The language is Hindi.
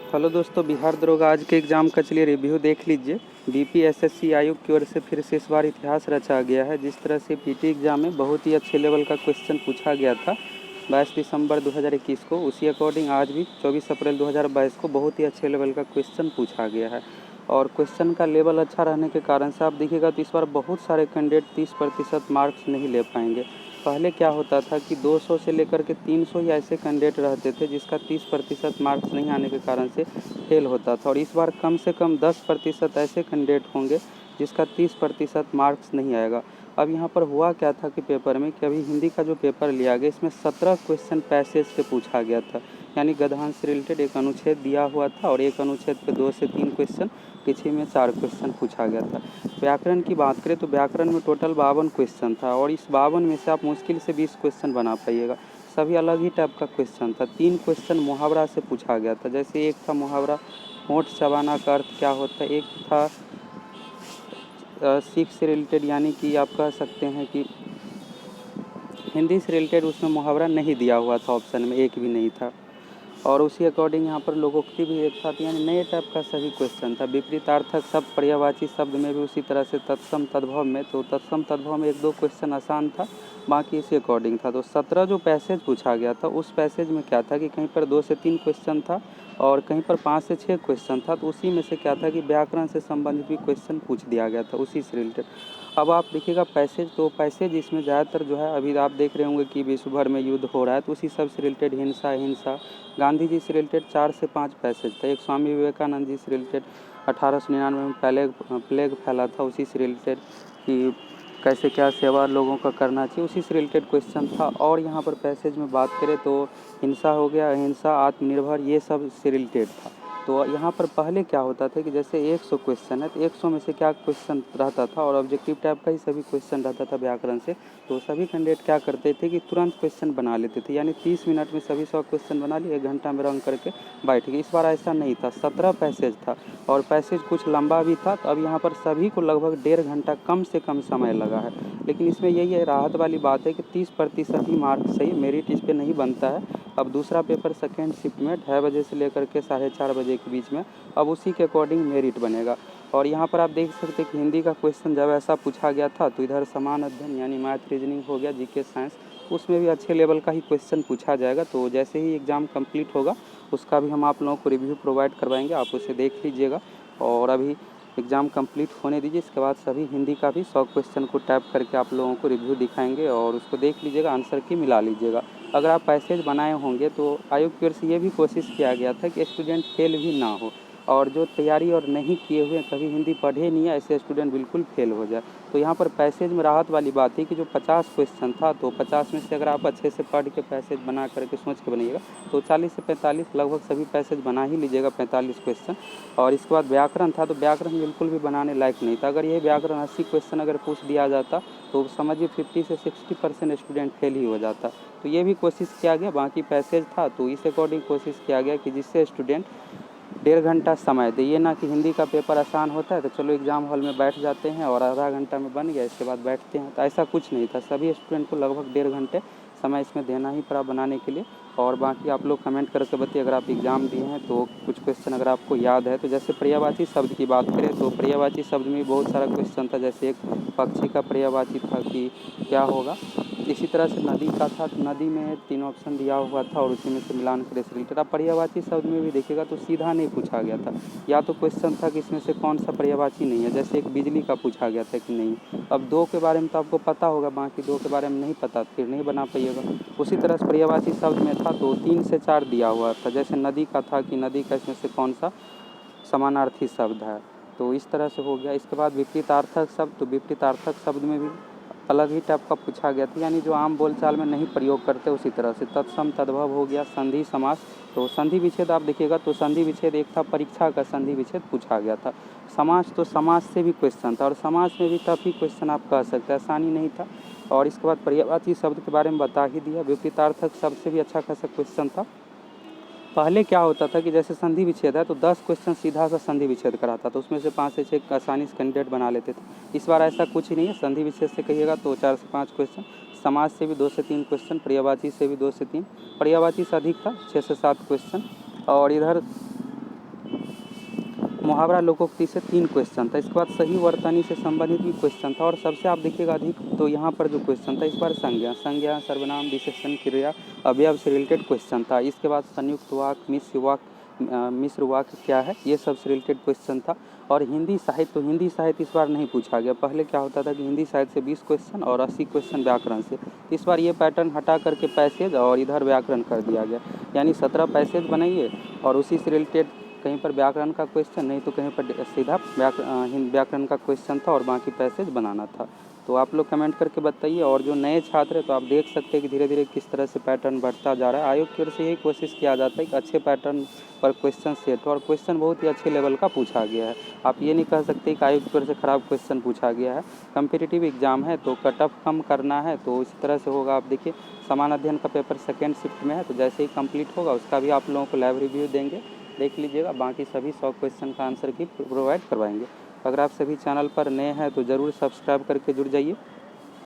हेलो दोस्तों, बिहार दरोगा आज के एग्ज़ाम का चलिए रिव्यू देख लीजिए। बीपीएसएससी आयोग की ओर से फिर से इस बार इतिहास रचा गया है। जिस तरह से पीटी एग्ज़ाम में बहुत ही अच्छे लेवल का क्वेश्चन पूछा गया था 22 दिसंबर 2021 को, उसी अकॉर्डिंग आज भी 24 अप्रैल 2022 को बहुत ही अच्छे लेवल का क्वेश्चन पूछा गया है। और क्वेश्चन का लेवल अच्छा रहने के कारण से आप देखिएगा तो इस बार बहुत सारे कैंडिडेट 30% मार्क्स नहीं ले पाएंगे। पहले क्या होता था कि 200 से लेकर के 300 ही ऐसे कैंडिडेट रहते थे जिसका 30% मार्क्स नहीं आने के कारण से फेल होता था। और इस बार कम से कम 10% ऐसे कैंडिडेट होंगे जिसका 30% मार्क्स नहीं आएगा। अब यहाँ पर हुआ क्या था कि पेपर में कि अभी हिंदी का जो पेपर लिया गया इसमें 17 क्वेश्चन पैसेज से पूछा गया था, यानी गद्यांश से रिलेटेड एक अनुच्छेद दिया हुआ था और एक अनुच्छेद पे 2 से 3 क्वेश्चन, पीछे में 4 क्वेश्चन पूछा गया था। व्याकरण की बात करें तो व्याकरण में टोटल 52 क्वेश्चन था और इस 52 में से आप मुश्किल से 20 क्वेश्चन बना पाइएगा। सभी अलग ही टाइप का क्वेश्चन था। 3 क्वेश्चन मुहावरा से पूछा गया था, जैसे एक था मुहावरा होंठ चबाना का अर्थ क्या होता है, एक था सीख से रिलेटेड, यानी कि आप कह सकते हैं कि हिंदी से रिलेटेड उसमें मुहावरा नहीं दिया हुआ था, ऑप्शन में एक भी नहीं था। और उसी अकॉर्डिंग यहाँ पर लोकोक्ति भी एक था, यानी नए टाइप का सभी क्वेश्चन था। विपरीतार्थक शब्द पर्यायवाची शब्द में भी उसी तरह से तत्सम तद्भव में, तो तत्सम तद्भव में 1-2 क्वेश्चन आसान था, बाकी इसी अकॉर्डिंग था। तो 17 जो पैसेज पूछा गया था उस पैसेज में क्या था कि कहीं पर 2 से 3 क्वेश्चन था और कहीं पर 5 से 6 क्वेश्चन था। तो उसी में से क्या था कि व्याकरण से संबंधित भी क्वेश्चन पूछ दिया गया था उसी से रिलेटेड। अब आप देखिएगा पैसेज, तो पैसेज इसमें ज़्यादातर जो है अभी आप देख रहे होंगे कि विश्व भर में युद्ध हो रहा है, तो उसी सब से रिलेटेड हिंसा गांधी जी से रिलेटेड 4 से 5 पैसेज थे। एक स्वामी विवेकानंद जी से रिलेटेड 1899 में प्लेग फैला था, उसी से रिलेटेड कि कैसे क्या सेवा लोगों का करना चाहिए, उसी से रिलेटेड क्वेश्चन था। और यहाँ पर पैसेज में बात करें तो हिंसा हो गया, अहिंसा, आत्मनिर्भर, ये सब से रिलेटेड था। तो यहाँ पर पहले क्या होता था कि जैसे 100 क्वेश्चन है तो 100 में से क्या क्वेश्चन रहता था और ऑब्जेक्टिव टाइप का ही सभी क्वेश्चन रहता था व्याकरण से। तो सभी कैंडिडेट क्या करते थे कि तुरंत क्वेश्चन बना लेते थे, यानी 30 मिनट में सभी 100 क्वेश्चन बना लिए, 1 घंटा में रंग करके बैठ गए। इस बार ऐसा नहीं था, 17 पैसेज था और पैसेज कुछ लंबा भी था। तो अब यहाँ पर सभी को लगभग 1.5 घंटा कम से कम समय लगा है। लेकिन इसमें यही है, राहत वाली बात है कि 30% ही मार्क्स सही, मेरिट इस पर नहीं बनता है। अब दूसरा पेपर सेकेंड शिफ्ट में 2:30 बजे से लेकर के 4:30 बजे के बीच में, अब उसी के अकॉर्डिंग मेरिट बनेगा। और यहाँ पर आप देख सकते हैं कि हिंदी का क्वेश्चन जब ऐसा पूछा गया था तो इधर समान अध्ययन यानी मैथ रीजनिंग हो गया, जीके साइंस, उसमें भी अच्छे लेवल का ही क्वेश्चन पूछा जाएगा। तो जैसे ही एग्ज़ाम कंप्लीट होगा उसका भी हम आप लोगों को रिव्यू प्रोवाइड करवाएंगे, आप उसे देख लीजिएगा। और अभी एग्ज़ाम कंप्लीट होने दीजिए, इसके बाद सभी हिंदी का भी 100 क्वेश्चन को टाइप करके आप लोगों को रिव्यू दिखाएंगे और उसको देख लीजिएगा, आंसर की मिला लीजिएगा। अगर आप पैसेज बनाए होंगे तो आयोग की ओर से ये भी कोशिश किया गया था कि स्टूडेंट फेल भी ना हो, और जो तैयारी और नहीं किए हुए, कभी हिंदी पढ़े नहीं है, ऐसे स्टूडेंट बिल्कुल फेल हो जाए। तो यहाँ पर पैसेज में राहत वाली बात है कि जो 50 क्वेश्चन था तो 50 में से अगर आप अच्छे से पढ़ के पैसेज बना करके सोच के बनाइएगा तो 40 से 45 लगभग सभी पैसेज बना ही लीजिएगा, 45 क्वेश्चन। और इसके बाद व्याकरण था तो व्याकरण बिल्कुल भी बनाने लायक नहीं था। अगर ये व्याकरण 80 क्वेश्चन अगर पूछ दिया जाता तो समझिए 50 से 60% स्टूडेंट फेल ही हो जाता। तो ये भी कोशिश किया गया, बाकी पैसेज था तो इस अकॉर्डिंग कोशिश किया गया कि जिससे स्टूडेंट 1.5 घंटा समय दे। ये ना कि हिंदी का पेपर आसान होता है तो चलो एग्ज़ाम हॉल में बैठ जाते हैं और आधा घंटा में बन गया इसके बाद बैठते हैं, तो ऐसा कुछ नहीं था। सभी स्टूडेंट को लगभग 1.5 घंटे समय इसमें देना ही पड़ा बनाने के लिए। और बाकी आप लोग कमेंट करके बताइए अगर आप एग्ज़ाम दिए हैं तो कुछ क्वेश्चन अगर आपको याद है। तो जैसे पर्यायवाची शब्द की बात करें तो पर्यायवाची शब्द में भी बहुत सारा क्वेश्चन था, जैसे एक पक्षी का पर्यायवाची था कि क्या होगा। इसी तरह से नदी का था, तो नदी में 3 ऑप्शन दिया हुआ था और उसी में से मिलान करे से रिलेटेड। अब पर्यायवाची शब्द में भी देखिएगा तो सीधा नहीं पूछा गया था, या तो क्वेश्चन था कि इसमें से कौन सा पर्यायवाची नहीं है, जैसे एक बिजली का पूछा गया था कि नहीं। अब 2 के बारे में तो आपको पता होगा, बाकी 2 के बारे में नहीं पता, फिर नहीं बना पाइएगा। उसी तरह से पर्यायवाची शब्द में था तो 3 से 4 दिया हुआ था, जैसे नदी का था कि नदी का इसमें से कौन सा समानार्थी शब्द है, तो इस तरह से हो गया। इसके बाद विपरीतार्थक शब्द, तो विपरीतार्थक शब्द में भी अलग ही टाइप का पूछा गया था, यानी जो आम बोलचाल में नहीं प्रयोग करते उसी तरह से। तत्सम तद्भव हो गया, संधि समास, तो संधि विच्छेद आप देखिएगा तो संधि विच्छेद एक था, परीक्षा का संधि विच्छेद पूछा गया था। समास, तो समास से भी क्वेश्चन था और समास में भी टफ ही क्वेश्चन आप कह सकते हैं, आसानी नहीं था। और इसके बाद पर्यायवाची शब्द के बारे में बता ही दिया। विपरीतार्थक शब्द से भी अच्छा खासा क्वेश्चन था। पहले क्या होता था कि जैसे संधि विच्छेद है तो 10 क्वेश्चन सीधा सा संधि विच्छेद कराता था, उसमें से 5 से 6 आसानी से कैंडिडेट बना लेते थे। इस बार ऐसा कुछ नहीं है, संधि विच्छेद से कहिएगा तो 4 से 5 क्वेश्चन, समाज से भी 2 से 3 क्वेश्चन, पर्यायवाची से भी 2 से 3, पर्यायवाची से अधिक था 6 से 7 क्वेश्चन। और इधर मुहावरा लोकोक्ति से 3 क्वेश्चन था। इसके बाद सही वर्तनी से संबंधित भी क्वेश्चन था और सबसे आप देखिएगा अधिक तो यहाँ पर जो क्वेश्चन था इस बार संज्ञा सर्वनाम विशेषण क्रिया अवयव से रिलेटेड क्वेश्चन था। इसके बाद संयुक्त वाक्य मिश्र वाक्य क्या है, ये सब से रिलेटेड क्वेश्चन था। और हिंदी साहित्य इस बार नहीं पूछा गया। पहले क्या होता था कि हिंदी साहित्य से 20 क्वेश्चन और 80 क्वेश्चन व्याकरण से। इस बार ये पैटर्न हटा करके पैसेज और इधर व्याकरण कर दिया गया, यानी 17 पैसेज बनाइए और उसी से रिलेटेड कहीं पर व्याकरण का क्वेश्चन, नहीं तो कहीं पर सीधा व्याकरण का क्वेश्चन था और बाकी पैसेज बनाना था। तो आप लोग कमेंट करके बताइए। और जो नए छात्र हैं तो आप देख सकते हैं कि धीरे धीरे किस तरह से पैटर्न बढ़ता जा रहा है। आयोग की ओर से यही कोशिश किया जाता है कि अच्छे पैटर्न पर क्वेश्चन सेट हो और क्वेश्चन बहुत ही अच्छे लेवल का पूछा गया है। आप ये नहीं कह सकते कि आयोग की ओर से ख़राब क्वेश्चन पूछा गया है। कम्पिटिटिव एग्जाम है तो कट ऑफ कम करना है तो इसी तरह से होगा। आप देखिए समान अध्ययन का पेपर सेकेंड शिफ्ट में है, तो जैसे ही कंप्लीट होगा उसका भी आप लोगों को लाइव रिव्यू देंगे, देख लीजिएगा। बाकी सभी 100 क्वेश्चन का आंसर की प्रोवाइड करवाएंगे। अगर आप सभी चैनल पर नए हैं तो ज़रूर सब्सक्राइब करके जुड़ जाइए।